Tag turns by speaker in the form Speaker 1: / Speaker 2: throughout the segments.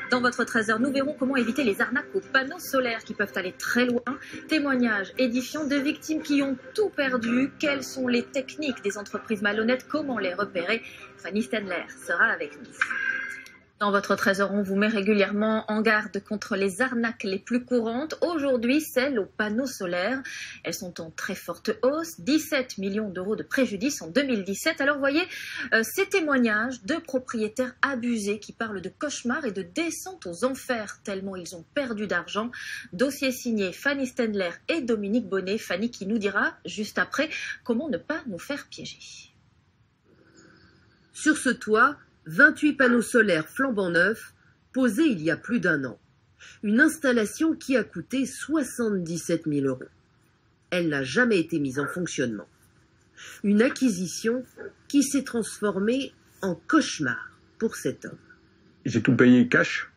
Speaker 1: Dans votre trésor, nous verrons comment éviter les arnaques aux panneaux solaires qui peuvent aller très loin. Témoignages édifiants de victimes qui ont tout perdu. Quelles sont les techniques des entreprises malhonnêtes? Comment les repérer? Fanny Stenler sera avec nous. Dans votre trésor, on vous met régulièrement en garde contre les arnaques les plus courantes. Aujourd'hui, celles aux panneaux solaires. Elles sont en très forte hausse. 17 millions d'euros de préjudice en 2017. Alors voyez ces témoignages de propriétaires abusés qui parlent de cauchemars et de descente aux enfers tellement ils ont perdu d'argent. Dossier signé Fanny Stenler et Dominique Bonnet. Fanny qui nous dira juste après comment ne pas nous faire piéger.
Speaker 2: Sur ce toit, 28 panneaux solaires flambant neufs, posés il y a plus d'un an. Une installation qui a coûté 77 000 €. Elle n'a jamais été mise en fonctionnement. Une acquisition qui s'est transformée en cauchemar pour cet homme.
Speaker 3: J'ai tout payé cash.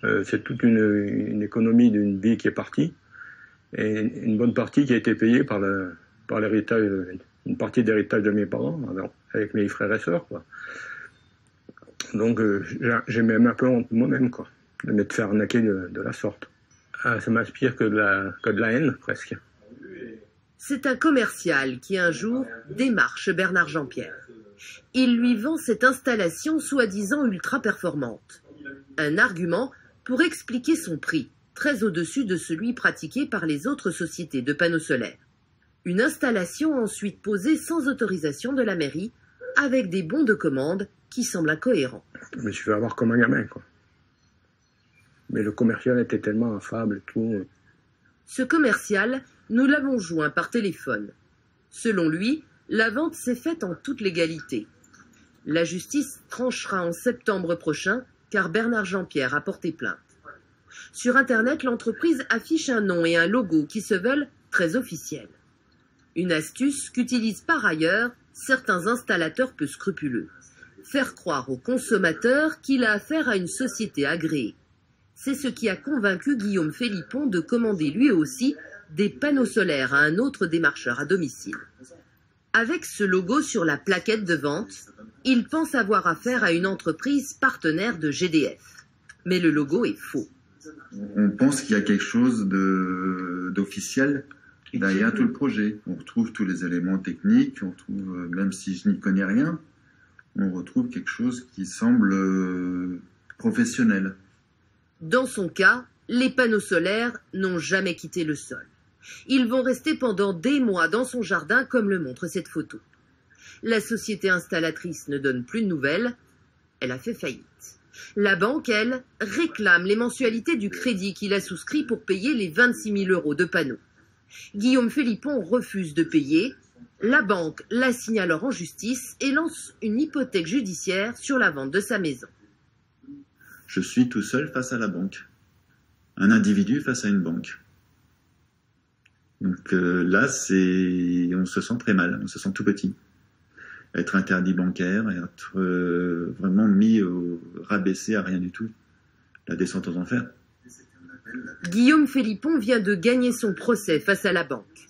Speaker 3: C'est toute une économie d'une vie qui est partie. Et une bonne partie qui a été payée par l'héritage, une partie d'héritage de mes parents, avec mes frères et sœurs, quoi. Donc j'ai même un peu honte moi-même, quoi, de m'être fait arnaquer de la sorte. Ça m'inspire que de la haine, presque.
Speaker 2: C'est un commercial qui un jour démarche Bernard Jean-Pierre. Il lui vend cette installation soi-disant ultra performante. Un argument pour expliquer son prix, très au-dessus de celui pratiqué par les autres sociétés de panneaux solaires. Une installation ensuite posée sans autorisation de la mairie, avec des bons de commande qui semblent incohérents.
Speaker 3: Je me suis fait avoir comme un gamin, quoi. Mais le commercial était tellement affable et tout.
Speaker 2: Ce commercial, nous l'avons joint par téléphone. Selon lui, la vente s'est faite en toute légalité. La justice tranchera en septembre prochain, car Bernard Jean-Pierre a porté plainte. Sur Internet, l'entreprise affiche un nom et un logo qui se veulent très officiels. Une astuce qu'utilisent par ailleurs certains installateurs peu scrupuleux. Faire croire au consommateur qu'il a affaire à une société agréée. C'est ce qui a convaincu Guillaume Philippon de commander lui aussi des panneaux solaires à un autre démarcheur à domicile. Avec ce logo sur la plaquette de vente, il pense avoir affaire à une entreprise partenaire de GDF. Mais le logo est faux.
Speaker 4: On pense qu'il y a quelque chose d'officiel derrière tout le projet. On retrouve tous les éléments techniques, on trouve, même si je n'y connais rien, on retrouve quelque chose qui semble professionnel.
Speaker 2: Dans son cas, les panneaux solaires n'ont jamais quitté le sol. Ils vont rester pendant des mois dans son jardin, comme le montre cette photo. La société installatrice ne donne plus de nouvelles. Elle a fait faillite. La banque, elle, réclame les mensualités du crédit qu'il a souscrit pour payer les 26 000 € de panneaux. Guillaume Philippon refuse de payer. La banque l'assigne alors en justice et lance une hypothèque judiciaire sur la vente de sa maison.
Speaker 4: Je suis tout seul face à la banque. Un individu face à une banque. Donc là, on se sent très mal, on se sent tout petit. Être interdit bancaire, être vraiment rabaissé à rien du tout. La descente aux enfers.
Speaker 2: Guillaume Philippon vient de gagner son procès face à la banque.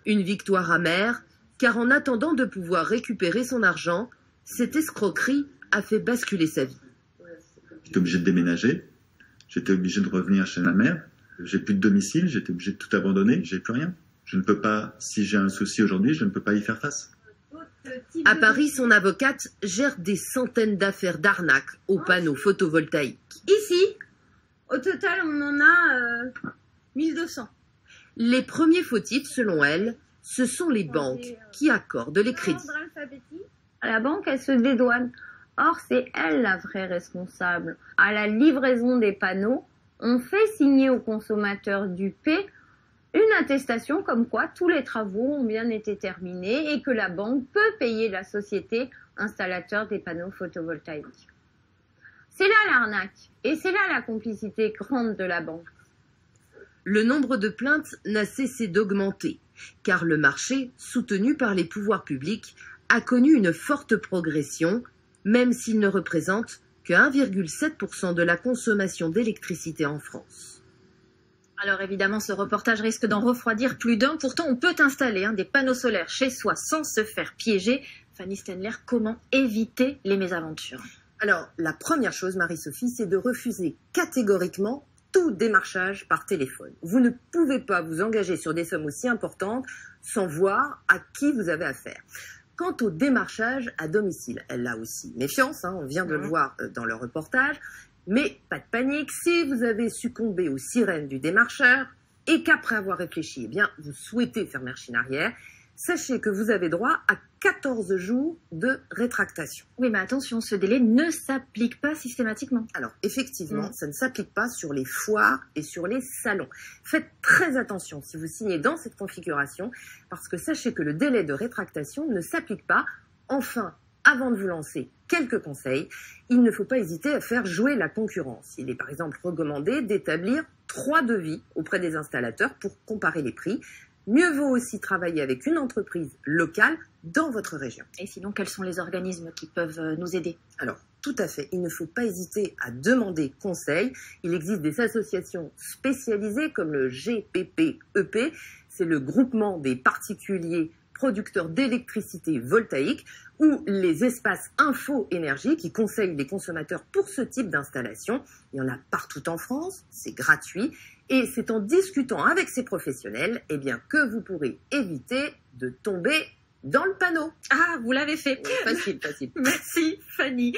Speaker 2: Une victoire amère, car en attendant de pouvoir récupérer son argent, cette escroquerie a fait basculer sa vie.
Speaker 4: J'étais obligé de déménager, j'étais obligé de revenir chez ma mère, j'ai plus de domicile, j'étais obligé de tout abandonner, j'ai plus rien. Je ne peux pas, si j'ai un souci aujourd'hui, je ne peux pas y faire face.
Speaker 2: À Paris, son avocate gère des centaines d'affaires d'arnaques aux panneaux photovoltaïques.
Speaker 5: Ici, au total, on en a 1200.
Speaker 2: Les premiers fautifs, selon elle, ce sont les banques qui accordent les crédits.
Speaker 5: La banque, elle se dédouane. Or, c'est elle la vraie responsable. À la livraison des panneaux, on fait signer au consommateur dupé une attestation comme quoi tous les travaux ont bien été terminés et que la banque peut payer la société installateur des panneaux photovoltaïques. C'est là l'arnaque et c'est là la complicité grande de la banque.
Speaker 2: Le nombre de plaintes n'a cessé d'augmenter, car le marché, soutenu par les pouvoirs publics, a connu une forte progression, même s'il ne représente que 1,7% de la consommation d'électricité en France.
Speaker 1: Alors évidemment, ce reportage risque d'en refroidir plus d'un. Pourtant, on peut installer des panneaux solaires chez soi sans se faire piéger. Fanny Stenler, comment éviter les mésaventures?
Speaker 2: Alors, la première chose, Marie-Sophie, c'est de refuser catégoriquement tout démarchage par téléphone. Vous ne pouvez pas vous engager sur des sommes aussi importantes sans voir à qui vous avez affaire. Quant au démarchage à domicile, elle a aussi méfiance, on vient de le voir dans le reportage, mais pas de panique, si vous avez succombé aux sirènes du démarcheur et qu'après avoir réfléchi, vous souhaitez faire machine arrière, sachez que vous avez droit à 14 jours de rétractation.
Speaker 1: Oui, mais attention, ce délai ne s'applique pas systématiquement.
Speaker 2: Alors, effectivement, ça ne s'applique pas sur les foires et sur les salons. Faites très attention si vous signez dans cette configuration, parce que sachez que le délai de rétractation ne s'applique pas. Enfin, avant de vous lancer, quelques conseils. Il ne faut pas hésiter à faire jouer la concurrence. Il est par exemple recommandé d'établir 3 devis auprès des installateurs pour comparer les prix. Mieux vaut aussi travailler avec une entreprise locale dans votre région.
Speaker 1: Et sinon, quels sont les organismes qui peuvent nous aider?
Speaker 2: Alors, tout à fait. Il ne faut pas hésiter à demander conseil. Il existe des associations spécialisées comme le GPPEP. C'est le groupement des particuliers producteurs d'électricité voltaïque, ou les espaces info-énergie qui conseillent les consommateurs pour ce type d'installation. Il y en a partout en France, c'est gratuit, et c'est en discutant avec ces professionnels que vous pourrez éviter de tomber dans le panneau.
Speaker 1: Ah, vous l'avez fait.
Speaker 2: Facile, facile.
Speaker 1: Merci Fanny.